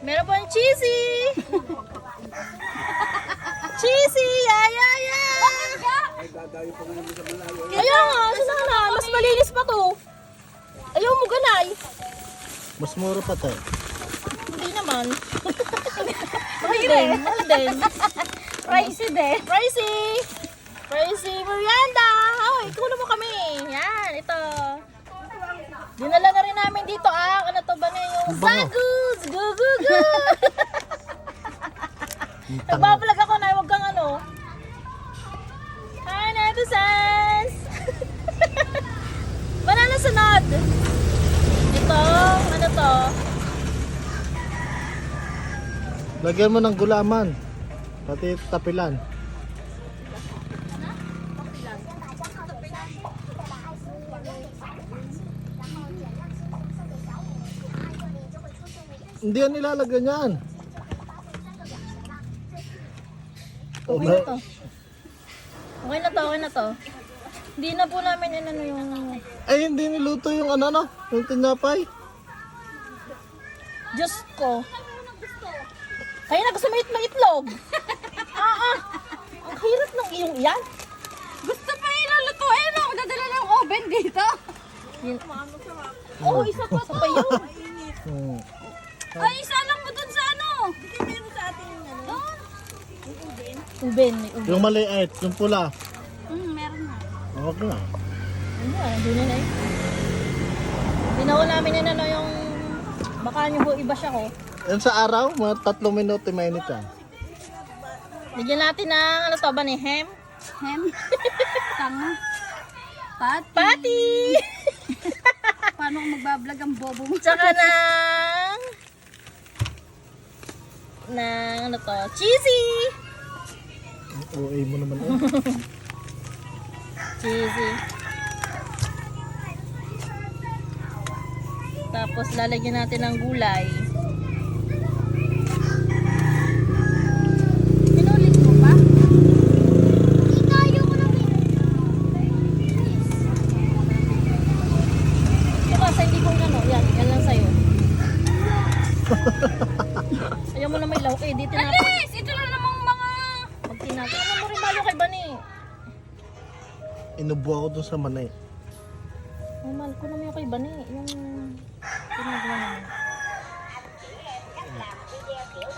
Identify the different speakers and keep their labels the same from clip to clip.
Speaker 1: Meron pang cheesy. Cheesy, yeah, yeah, yeah. Ayaw nga, saan na? Mas malinis pa to. Ayaw mo ganay.
Speaker 2: Mas mura pa to.
Speaker 1: Hindi naman. Mahal din, mahal din.
Speaker 3: Pricey din.
Speaker 1: Pricey. Pricey Miranda. Oh, ikulo mo kami. Yan, ito. Dinala na rin namin dito ano to ba na yung Zagus. Go, go, go. Nagbablog ako na, huwag kang ano. Hi, Netizens. Banana sunod. Ito, ano to?
Speaker 2: Lagyan mo ng gulaman. Pati tapilan. Hindi yan nilalagyan yan.
Speaker 1: Okay na to. Okay na to, okay na to. Hindi na po namin ano yung...
Speaker 2: Ay, hindi niluto yung ano, yung tinapay.
Speaker 1: Diyos ko. Kaya na gusto mo itlog. Ang hirap ng iyong iyan.
Speaker 3: Gusto pa ilulutuin ako. Dadala ng oven dito.
Speaker 1: Oo, isa pa to. Yun.
Speaker 2: Hmm.
Speaker 3: Ay, isa lang mo dun sa ano.
Speaker 1: Uben, may uben.
Speaker 2: Yung maliit, yung pula.
Speaker 3: Meron na.
Speaker 2: Huwag na.
Speaker 1: Ano yan, doon na eh. Ginawa namin yan ano yung... Baka nyo ho iba siya ko.
Speaker 2: Yan sa araw, mga 3 minuto, mainit yan.
Speaker 1: Bigyan natin ng ano to ba ni Hem?
Speaker 3: Hem. Tanga. Pati.
Speaker 1: Pati!
Speaker 3: Paano kung magbablog ang bobo mo?
Speaker 1: Tsaka ng ano to, cheesy!
Speaker 2: OA mo naman.
Speaker 1: Cheesy. Tapos lalagyan natin ng gulay.
Speaker 3: Pinulit mo pa?
Speaker 1: Ito kasi hindi kong ano, yan lang sa'yo. Ayaw mo na may lawak eh, dito natin.
Speaker 3: Alis! Ito na namang mga...
Speaker 1: Magtinatin. Ano mo rin malo kay Bani?
Speaker 2: Inubo ako dun sa manay.
Speaker 1: Oh, mahal ko naman yung kay Bani. Yung pinagawa naman.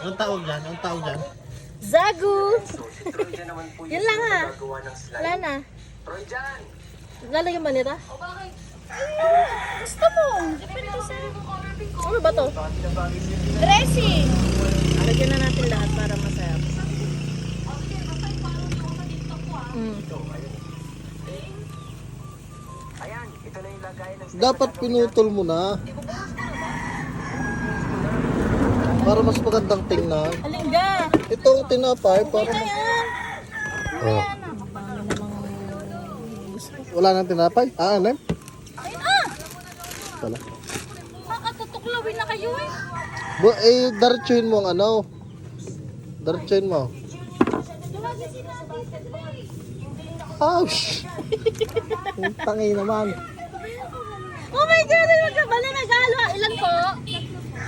Speaker 2: Anong tawag dyan? Anong tawag dyan?
Speaker 1: Zagus! Yan lang ha. Wala na. Lalagyan ba nila?
Speaker 3: Gusto mo? Depende sa...
Speaker 1: Ano ba to?
Speaker 3: Dressing!
Speaker 1: Lagyan na natin lahat para masarap.
Speaker 2: Dapat pinutol mo na. Para mas magandang tingnan.
Speaker 1: Alingga!
Speaker 2: Itong tinapay, para...
Speaker 1: Ito yan!
Speaker 2: Oh. Wala nang tinapay? Ano?
Speaker 1: Ayun ah!
Speaker 2: Wala.
Speaker 3: Kakatutuklawin na kayo eh.
Speaker 2: Daritsuhin mo ang ano. Daritsuhin mo. Ouch! Ang tangi naman.
Speaker 1: Oh my God! Ay, magkabala nagalo. Ilan po?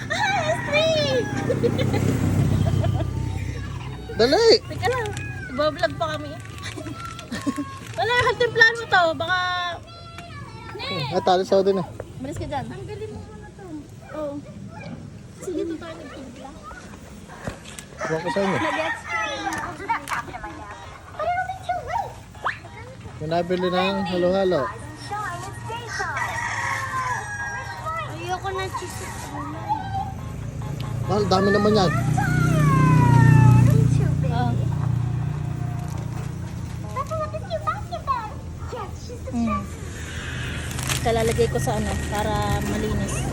Speaker 1: Ah, three!
Speaker 2: Dali!
Speaker 1: Teka lang. Ibablog pa kami. Wala, hagtimplahan mo to. Baka...
Speaker 2: Ay, tali sa din eh.
Speaker 1: Malis ka dyan. Ang galing mo na to. Oo. Sige, ito tayo nagtimpla.
Speaker 2: Huwag ko sa inyo. May nabili ng halo-halo.
Speaker 3: Ayoko na cheese.
Speaker 2: Mahal, dami naman yan.
Speaker 1: Oo. Kalalagay ko sa ano, para malinis.